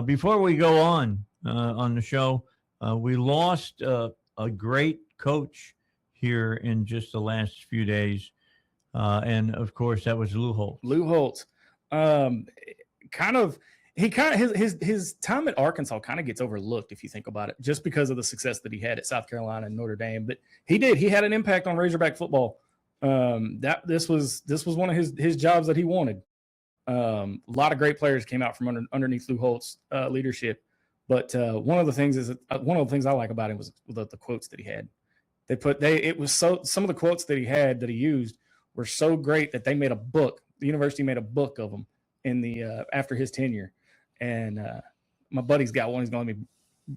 Before we go on the show, we lost a great coach here in just the last few days. And of course, that was Lou Holtz. Lou Holtz. Kind of his time at Arkansas kind of gets overlooked if you think about it, just because of the success that he had at South Carolina and Notre Dame. But he had an impact on Razorback football. This was one of his jobs that he wanted. A lot of great players came out from underneath Lou Holtz leadership. But one of the things I like about him was the quotes that he had. Some of the quotes that he used were so great that they made a book. The university made a book of them in the after his tenure, and my buddy's got one. He's going to let me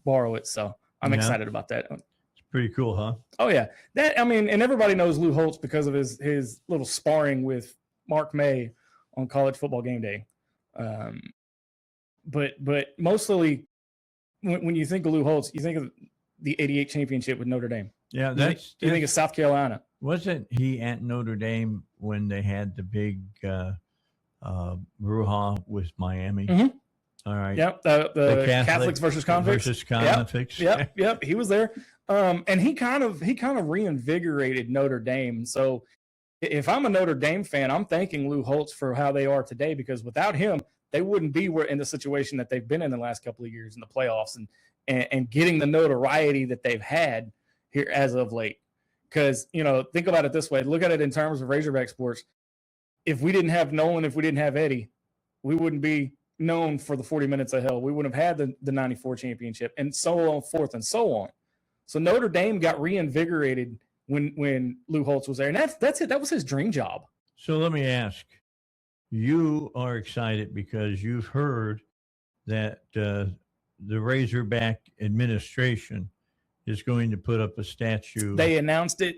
borrow it, so I'm excited about that. It's pretty cool, huh? Oh yeah, and everybody knows Lou Holtz because of his little sparring with Mark May on College Football Game Day. But mostly when you think of Lou Holtz, you think of the '88 championship with Notre Dame. Yeah, you think of South Carolina. Wasn't he at Notre Dame when they had the big brouhaha with Miami? Mm-hmm. All right. Yep. The Catholics versus convicts. Yep. He was there. And he kind of reinvigorated Notre Dame. So if I'm a Notre Dame fan, I'm thanking Lou Holtz for how they are today, because without him, they wouldn't be in the situation that they've been in the last couple of years in the playoffs and getting the notoriety that they've had here as of late. Because, think about it this way. Look at it in terms of Razorback sports. If we didn't have Nolan, if we didn't have Eddie, we wouldn't be known for the 40 Minutes of Hell. We wouldn't have had the 94 championship, and so on, forth and so on. So Notre Dame got reinvigorated when Lou Holtz was there. And that's it. That was his dream job. So let me ask, you are excited because you've heard that the Razorback administration is going to put up a statue. They announced it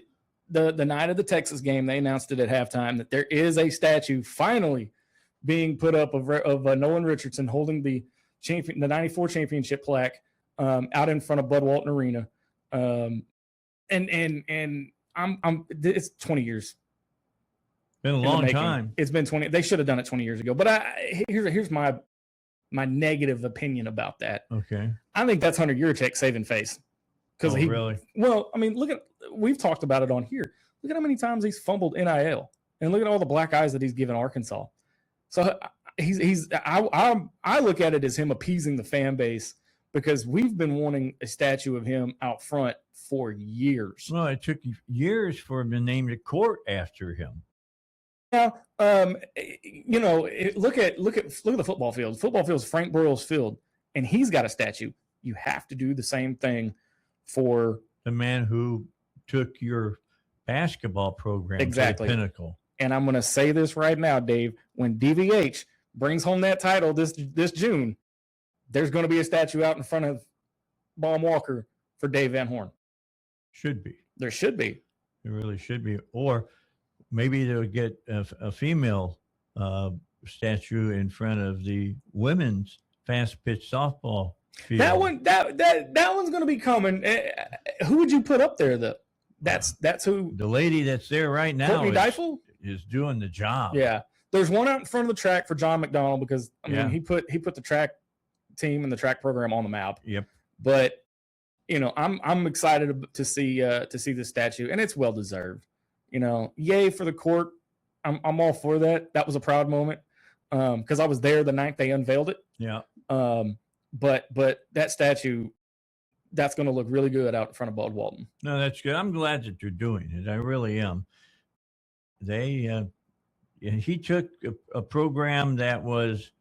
the night of the Texas game. They announced it at halftime that there is a statue finally being put up of Nolan Richardson holding the 94 championship plaque out in front of Bud Walton Arena. And it's 20 years. Been a long time. It's been 20. They should have done it 20 years ago. But here's my negative opinion about that. Okay. I think that's Hunter Yurachek saving face. Because really? Well, I mean, we've talked about it on here. Look at how many times he's fumbled NIL, and look at all the black eyes that he's given Arkansas. So I look at it as him appeasing the fan base, because we've been wanting a statue of him out front for years. Well, it took years for him to name the court after him. Now, look at the football field. The football field is Frank Broyles Field, and he's got a statue. You have to do the same thing for the man who took your basketball program to the pinnacle. And I'm going to say this right now, Dave. When DVH brings home that title this June, there's going to be a statue out in front of Baum Walker for Dave Van Horn. Should be. There should be. There really should be. Or maybe they'll get a female statue in front of the women's fast pitch softball field. That one's going to be coming. Who would you put up there, though? That's who. The lady that's there right now is doing the job. Yeah. There's one out in front of the track for John McDonald, because he put the track team and the track program on the map. Yep. But I'm excited to see the statue, and it's well deserved. Yay for the court. I'm all for that. That was a proud moment because I was there the night they unveiled it. Yeah. But that statue, that's going to look really good out in front of Bud Walton. No, that's good. I'm glad that you're doing it. I really am. He took a program that was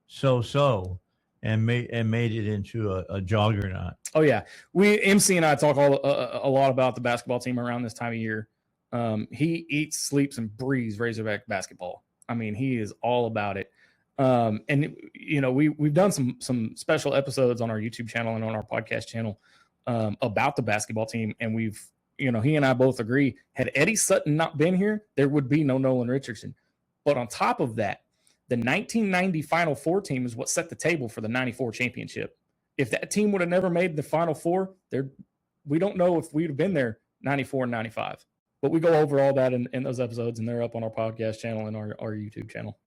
so and made it into a juggernaut. Oh yeah, MC and I talk a lot about the basketball team around this time of year. He eats, sleeps, and breathes Razorback basketball. I mean, he is all about it. And we've done some special episodes on our YouTube channel and on our podcast channel about the basketball team, and he and I both agree, had Eddie Sutton not been here, there would be no Nolan Richardson. But on top of that, the 1990 Final Four team is what set the table for the 94 championship. If that team would have never made the Final Four, we don't know if we'd have been there 94 and 95. But we go over all that in those episodes, and they're up on our podcast channel and our YouTube channel.